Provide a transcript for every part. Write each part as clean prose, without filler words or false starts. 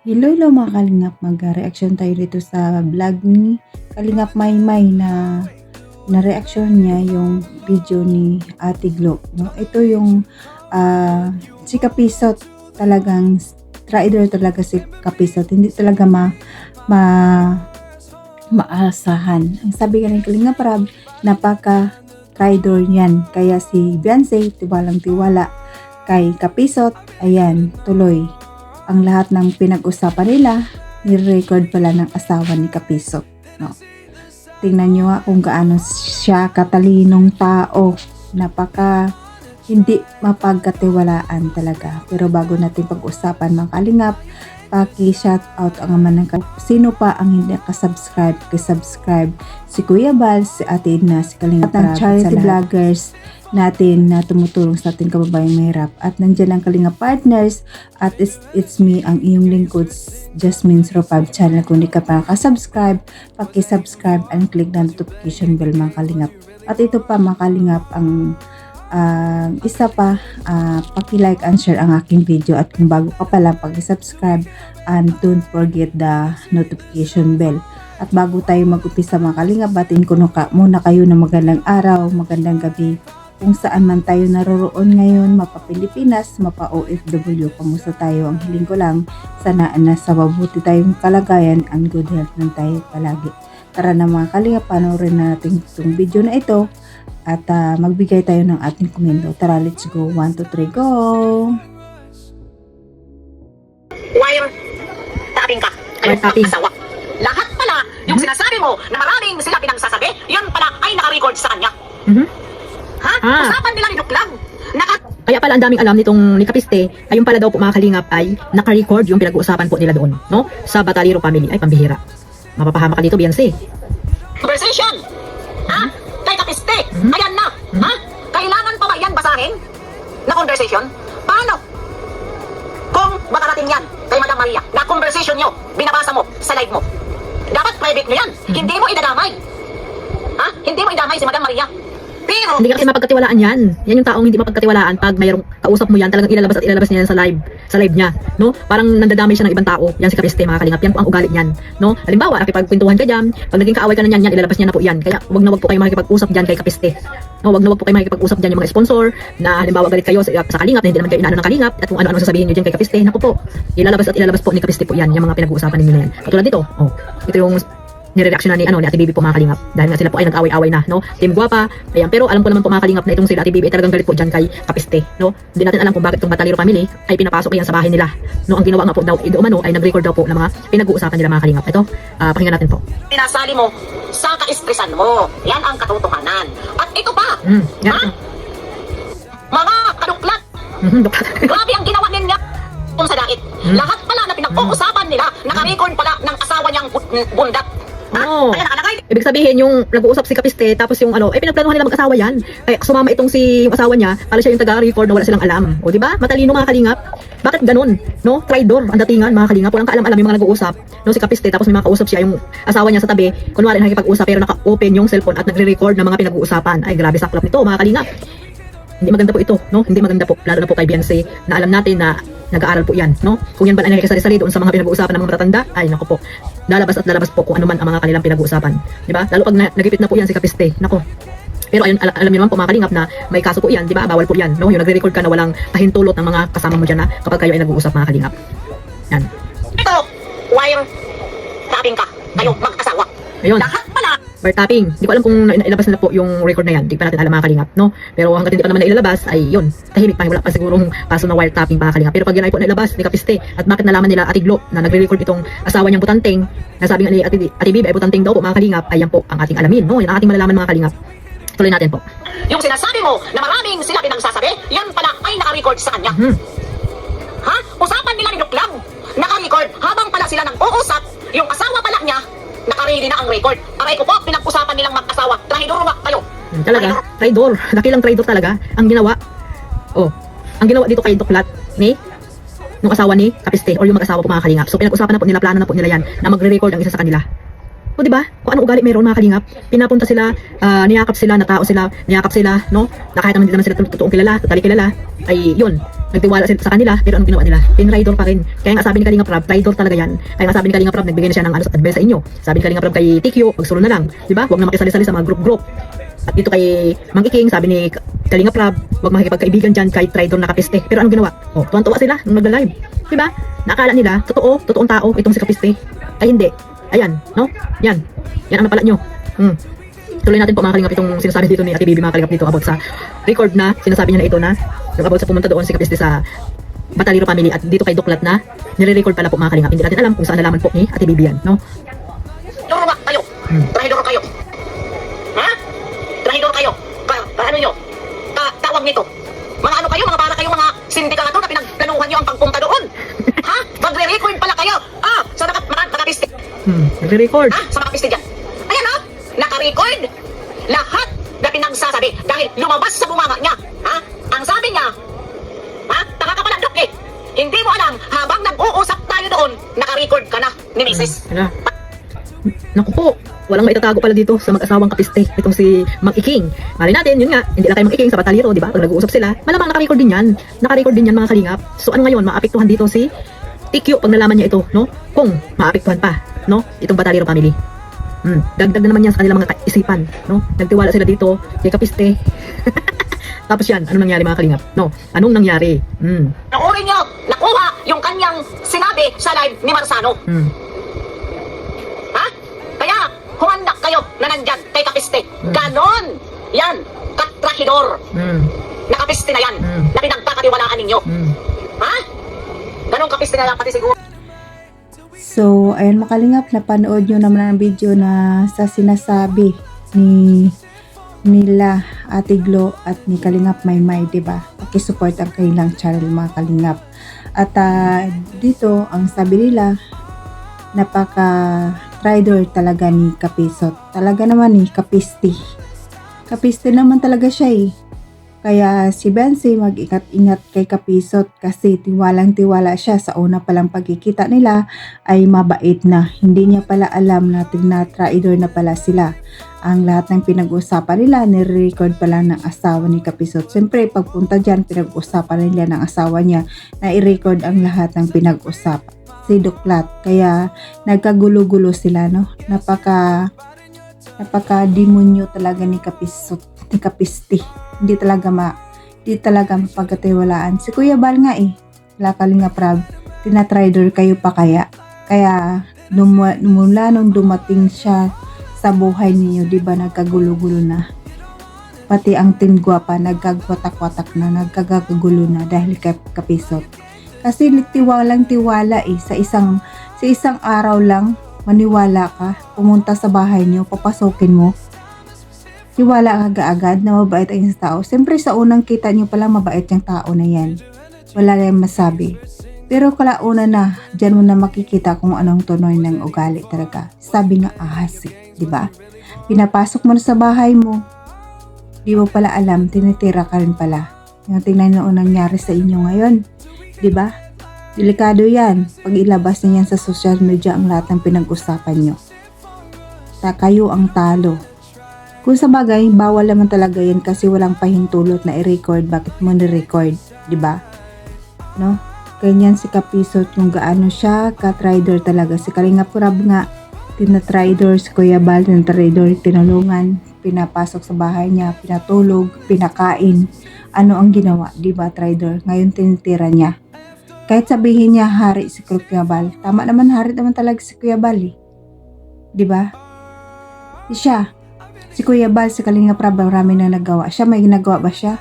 Hello mga Kalingap, mag-reaction tayo dito sa vlog ni Kalingap Maymay na reaction niya yung video ni Ate Glo. No? Ito yung si Kapisot, talagang trader talaga si Kapisot. Hindi talaga maasahan. Ang sabi ka ni Kalingap Rab, napaka-trader yan. Kaya si Beyonce, tiwalang tiwala kay Kapisot, ayan, tuloy. Ang lahat ng pinag-usapan nila, ni-record pala ng asawa ni Kapisot. No? Tingnan nyo nga kung gaano siya katalinong tao. Napaka hindi mapagkatiwalaan talaga. Pero bago natin pag-usapan mga Kalingap, paki-shout out ang aman ng sino pa ang hindi nakasubscribe, subscribe si Kuya Bal, si Ate Edna, si Kalingap Rab, charity vloggers natin na tumutulong sa ating kababayang mahirap. At nandiyan ang Kalingap Partners at it's me, ang iyong lingkod, Jasmine Ropab channel. Kung di ka pa nakasubscribe, paki-subscribe and click the notification bell mga Kalingap. At ito pa mga Kalingap, ang isa pa, paki-like and share ang aking video, at kung bago ka pa lang, paki-subscribe and don't forget the notification bell. At bago tayo mag-upisa mga Kalingap, batin ko muna kayo ng magandang araw, magandang gabi kung saan man tayo naroroon ngayon, mapa-Pilipinas, mapa-OFW, kamusta tayo? Ang hiling ko lang, sana nasa mabuti tayong kalagayan and good health lang tayo palagi. Tara na mga Kalingap, panoorin natin itong video na ito at magbigay tayo ng ating komento. Tara, let's go. 1, 2, 3, go! While tapping ka, kayo mag-asawa. Lahat pala, yung sinasabi mo na maraming sila pinagsasabi, yun pala ay naka-record sa kanya. Ha? Usapan nila ni Luklang. Kaya pala ang daming alam nitong ni Kapiste, ayun pala daw po mga Kalingap ay naka-record yung pinag-uusapan po nila doon, no? Sa Batalero Family. Ay, pambihira. Mapapahama ka dito, Beyonce. Conversation. Ha? Kay Kapiste. Ayan na. Ha? Kailangan pa ba yan basahin? Na conversation? Paano? Kung makarating yan kay Madam Maria, na conversation nyo, binabasa mo sa live mo, dapat private nyo yan. Hindi mo idadamay. Ha? Hindi mo idamay si Madam Maria. Pero Hindi ka kasi mapagkatiwalaan yan. Yan yung taong hindi mapagkatiwalaan pag mayroong kausap mo yan, talagang ilalabas at ilalabas niya yan sa live niya, no? Parang nandadamay siya ng ibang tao. Yan si Kapiste mga Kalingap. Yan po ang ugali niyan, no? Halimbawa, nakipagkwentuhan ka diyan, pag naging kaaway ka na niyan, ilalabas niya na po yan. Kaya wag na wag po kayo makikipag-usap diyan kay Kapiste. No, wag na wag po kayo makikipag-usap diyan yung mga sponsor na halimbawa galit kayo sa Kalingap na hindi naman kayo inaano ng Kalingap, at kung ano-ano sasabihin niyo diyan kay Kapiste. Naku po. Ilalabas at ilalabas po ni Kapiste po yan, yung mga pinag-uusapan ninyo na yan. Katulad dito, ito yung nireaction na ni Ate Bibi po mga Kalingap, dahil nga sila po ay nag-away-away na, no? Team Guwapa, ayan. Pero alam ko naman po mga Kalingap na itong sila Ate Bibi ay talagang galit po dyan kay Kapiste, no? Hindi natin alam kung bakit itong Batalero Family ay pinapasok yan sa bahay nila, no? Ang ginawa nga po daw umano ay nag-record daw po ng mga pinag-uusapan nila mga Kalingap. Ito, pakinggan natin po. pinasali mo sa kaistresan mo. Yan ang katotohanan. At ito pa, Yan. ha? Mga kaduklat. Grabe ang ginawa niya kung sa dait. Lahat pala na pinag-uusapan nila, naka-record pala ng asawa niyang bundak. Oo. Kaya nakalagay. Ibig sabihin yung nag-uusap si Kapiste, tapos yung ay pinagplanuhan nila mag-asawa yan. Kaya sumama itong yung asawa niya, pala siya yung taga-record na wala silang alam. O di ba? Matalino mga Kalingap. Bakit ganun? No? Traidor ang datingan mga Kalingap. Walang kaalam-alam yung mga nag-uusap. No, si Kapiste, tapos may mga kausap siya, yung asawa niya sa tabi, kunwari nakikipag-usap pero naka-open yung cellphone at nagre-record ng mga pinag-uusapan. Ay, grabe saklap nito mga Kalingap. Hindi maganda po ito, no? Hindi maganda po, lalo na po kay Beyonce, na alam natin na nag-aaral po yan, no? Kung yan ba ay nakikisali-sali doon sa mga pinag-uusapan ng mga matatanda, ay naku po, lalabas at lalabas po kung ano man ang mga kanilang pinag-uusapan, di ba? Lalo pag nagipit na po yan si Kapiste, naku. Pero ayun, alam niyo naman po mga Kalingap na may kaso po yan, di ba? Bawal po yan, no? Yung nagre-record ka na walang pahintulot ng mga kasama mo dyan na kapag kayo ay nag-uusap mga Kalingap. Yan. Ito, while tapping ka, kayo mag-asawa. Ayun. Lahat pala, Wiretapping. Hindi ko alam kung nailabas nila po yung record na yan. Hindi pa natin alam mga Kalingap, no? Pero hanggat hindi pa naman nailabas, ay yun. Tahimik pa. Wala pa sigurong kaso na wiretapping mga Kalingap. Pero pag yan ay po nailabas ni Kapiste, at bakit nalaman nila Ate Glo na nagre-record itong asawa niyang butanteng, nasabi nga ni Ate Bibi ay butanteng daw po mga Kalingap, ay yan po ang ating alamin, no? Yan ang ating malalaman mga Kalingap. Tuloy natin po. yung sinasabi mo na maraming sila pinagsasabi, yan pala ay naka-record sa kanya. Ha? Usapan nila ni Luklang. Naka-record habang pala sila nang uusap, yung asawa pala niya, naka-ready na ang record. Aray ko po, pinag-usapan nilang mag-asawa. Trahidor ba kayo? Talaga, traidor. Dakilang traidor talaga ang ginawa. Ang ginawa dito kay Duklat ni nung asawa ni Kapiste or yung mag-asawa po mga Kalingap. So pinag-usapan na po nila, plano na po nila yan na magre-record ang isa sa kanila. O di ba? Kung anong ugali mayroon mga Kalingap, pinapunta sila, niyakap sila, natao sila, niyakap sila, no? Na kahit naman hindi naman sila totoong kilala, totally kilala, ay yun. nagtiwala sila sa kanila, pero anong ginawa nila? Tinraidor pa rin. Kaya nga sabi ni Kalinga Prab, traidor talaga yan. Kaya nga sabi ni Kalinga Prab, nagbigay na siya ng advice sa inyo. Sabi ni Kalinga Prab kay TQ, magsulo na lang, di ba? Huwag na makisali-sali sa mga group-group. At dito kay Mang Iking, sabi ni Kalinga Prab, huwag makikipagkaibigan dyan kahit traidor na kapiste. Pero anong ginawa? Oh, tuwan-tuwa sila nung nagla-live. Di ba? Nakala nila, totoong tao itong si kapiste. Ay hindi. Ayan, no? Yan. Yan ang napala nyo. Tuloy natin po mga kalingap itong sinasabi dito ni Ate Bibi mga kalingap dito about sa record na sinasabi niya na ito na yung about sa pumunta doon si kapiste sa Bataliro family at dito kay Duklat na nire-record pala po mga kalingap. Hindi natin alam kung saan nalaman po ni Ate Bibi yan, no? Turuwa kayo. Trahidor kayo. Ha? Trahidor kayo. Ano nyo? Tawag nito. Mga ano kayo? Mga para kayo mga sindikato na pinagplanuhan nyo ang pagpunta doon. Ha? Magre-record pala kayo. Sa nakapiste. Nagre-record. Sa nakapiste dyan. Ayan o. Naka-record. Lahat na pinagsasabi dahil lumabas sa bunganga niya. Ha? Ang sabi niya, taka ka pala, Dok eh. Hindi mo alam, habang nag-uusap tayo doon, naka-record ka na ni Mrs. Naku po, walang maitatago pala dito sa mag-asawang kapiste itong si Mang Iking. Mali natin, yun nga, hindi lang kayo Mang Iking sa Bataliro, di ba? Pag nag-uusap sila, malamang naka-record din yan. Naka-record din yan mga kalingap. So ano ngayon, maapektuhan dito si TQ pag nalaman niya ito, no? Kung maapektuhan pa, no? Itong Bataliro family. Dagdag na naman yan sa kanilang mga kaisipan, no? Nagtiwala sila dito kay kapiste. Tapos yan, anong nangyari mga kalingap? No, anong nangyari? Nakurin niyo, nakuha yung kanyang sinabi sa live ni Marzano. Ha? Kaya, humanda kayo na nandyan kay kapiste. Ganon! Yan, katrahidor. Na kapiste na yan, na pinagkakatiwalaan ninyo. Ha? Ganon kapiste na lang pati siguro. So, ayun makalingap, napanood nyo naman ang video na sa sinasabi nila Ate Glo at ni Kalingap Maymay, diba? Pakisupport ang kanilang channel mga kalingap. At dito, ang sabi nila, napaka-traidor talaga ni Kapisot. Talaga naman ni Kapiste. Kapiste naman talaga siya eh. Kaya si Bensi mag-ingat-ingat kay Kapisot kasi tiwalang-tiwala siya sa una palang pagkikita nila ay mabait na. Hindi niya pala alam na tina-traidor na pala sila. Ang lahat ng pinag-usapan nila, nire-record pala ng asawa ni Kapisot. Siyempre, pagpunta dyan, pinag-usapan nila ng asawa niya na i-record ang lahat ng pinag-usapan. Si Duklat. Kaya nagkagulo-gulo sila, no? Napaka-demonyo talaga ni Kapisot, ni Kapiste. Hindi talaga mapagkatiwalaan. Si Kuya Bal nga eh, wala Kalinga Prab, tina-traidor kayo pa kaya. Kaya mula nung dumating siya sa buhay niyo, di ba nagkagulo-gulo na. Pati ang Team Guapa nagkagwatak-watak na, nagkagagulo na dahil kay Kapisot. Kasi tiwalang-tiwala eh, sa isang araw lang maniwala ka, pumunta sa bahay niyo, papasokin mo. Tiwala ka agad na mabait ang isang tao. Siyempre sa unang kita niyo pala mabait yung tao na yan. Wala na yung masabi. Pero kalauna na, dyan mo na makikita kung anong tunoy ng ugali talaga. Sabi nga ahas, di ba? Pinapasok mo na sa bahay mo. Di mo pala alam, tinitira ka rin pala. Yung tingnan na nangyari sa inyo ngayon. Di ba? Delikado yan. Pag ilabas niya yan sa social media ang lahat ng pinag-usapan nyo. Kayo ang talo. Kung sa bagay, bawal naman talaga yan kasi walang pahintulot na i-record. Bakit mo ni-record? Diba? No? Ganyan si Kapisot kung gaano siya ka-traidor talaga. Si Kalinga Prab nga, tina-traidor. Si Kuya Bal, tina-traidor, tinulungan. Pinapasok sa bahay niya, pinatulog, pinakain. Ano ang ginawa? Diba, traidor? Ngayon tinitira niya. Kahit sabihin niya hari si Kuya Bal. Tama naman, hari naman talaga si Kuya Bal eh. Diba? Siya. Si Kuya Bal, si Kalinga Prab, marami na nagawa. Siya, may ginagawa ba siya?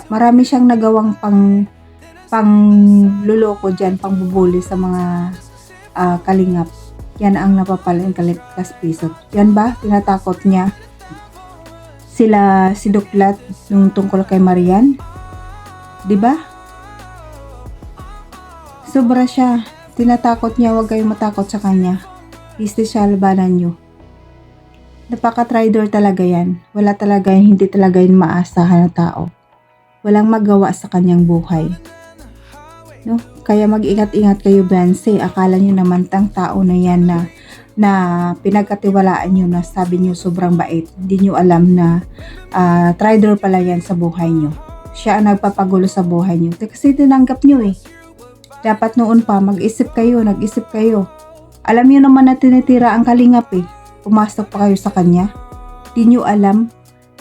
Marami siyang nagawang pang luloko dyan, pang bubuli sa mga kalingap. Yan ang napapala ng Kapisot. Yan ba? Tinatakot niya si Duklat nung tungkol kay Marian? Diba? Sobra siya. Tinatakot niya, huwag kayong matakot sa kanya. Isti siya, labanan niyo. Napaka-traidor talaga yan. Wala talaga, hindi talaga yung maasahan na tao. Walang magawa sa kanyang buhay. No? Kaya mag-ingat-ingat kayo, Bensi. Akala nyo naman tang tao na yan na pinagkatiwalaan nyo na sabi nyo sobrang bait. Hindi nyo alam na traidor pala yan sa buhay nyo. siya ang nagpapagulo sa buhay niyo. Kasi tinanggap niyo eh. Dapat noon pa, nag-isip kayo. Alam niyo naman na tinitira ang kalingap eh. Pumasok pa kayo sa kanya. Di niyo alam.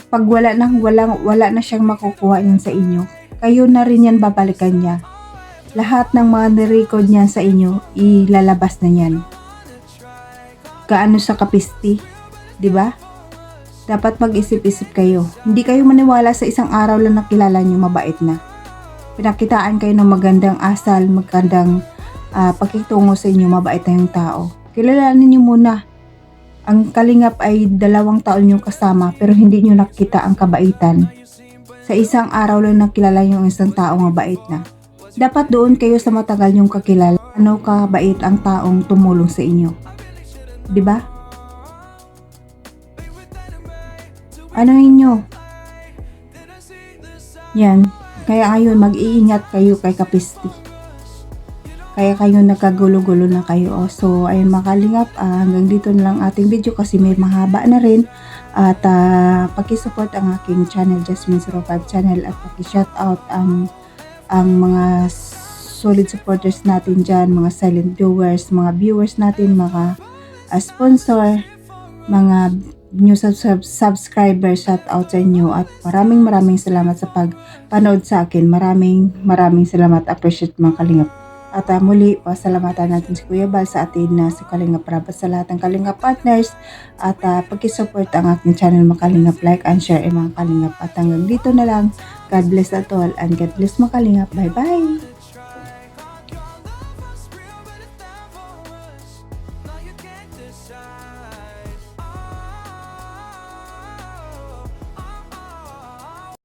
Pag wala na siyang makukuha niyan sa inyo, kayo na rin yan babalikan niya. Lahat ng mga nirecord niyan sa inyo, ilalabas na yan. Kaano sa kapisti, di ba? Dapat mag-isip-isip kayo. Hindi kayo maniwala sa isang araw lang nakilala niyo, mabait na. Pinakitaan kayo ng magandang asal, magandang pakitungo sa inyo, mabait na yung tao. Kilalanin niyo muna. Ang kalingap ay 2 taon yung kasama pero hindi niyo nakita ang kabaitan. Sa isang araw lang nakilala niyo ang isang taong mabait na. Dapat doon kayo sa matagal niyong kakilala. Ano kabait ang taong tumulong sa inyo. Di ba? Ano inyo? Yan. Kaya ngayon mag-iingat kayo kay kapisti. Kaya kayo nagkagulo-gulo na kayo. So, ayun mga kalingap, hanggang dito na lang ating video kasi may mahaba na rin. At pakisupport ang aking channel, Jasmine05 channel, at pakishoutout ang mga solid supporters natin dyan, mga silent viewers, mga viewers natin, mga sponsor, mga new subscribers, shoutout sa inyo. At maraming salamat sa pagpanood sa akin. Maraming salamat, appreciate mga kalingap. At muli, pasalamatan natin si Kuya Bal sa atin na si Kalingap Rab at sa lahat ng Kalingap partners. At pag-support ang aking channel mga Kalingap, like and share mga Kalingap. At hanggang dito na lang. God bless at all and God bless mga Kalingap. Bye bye!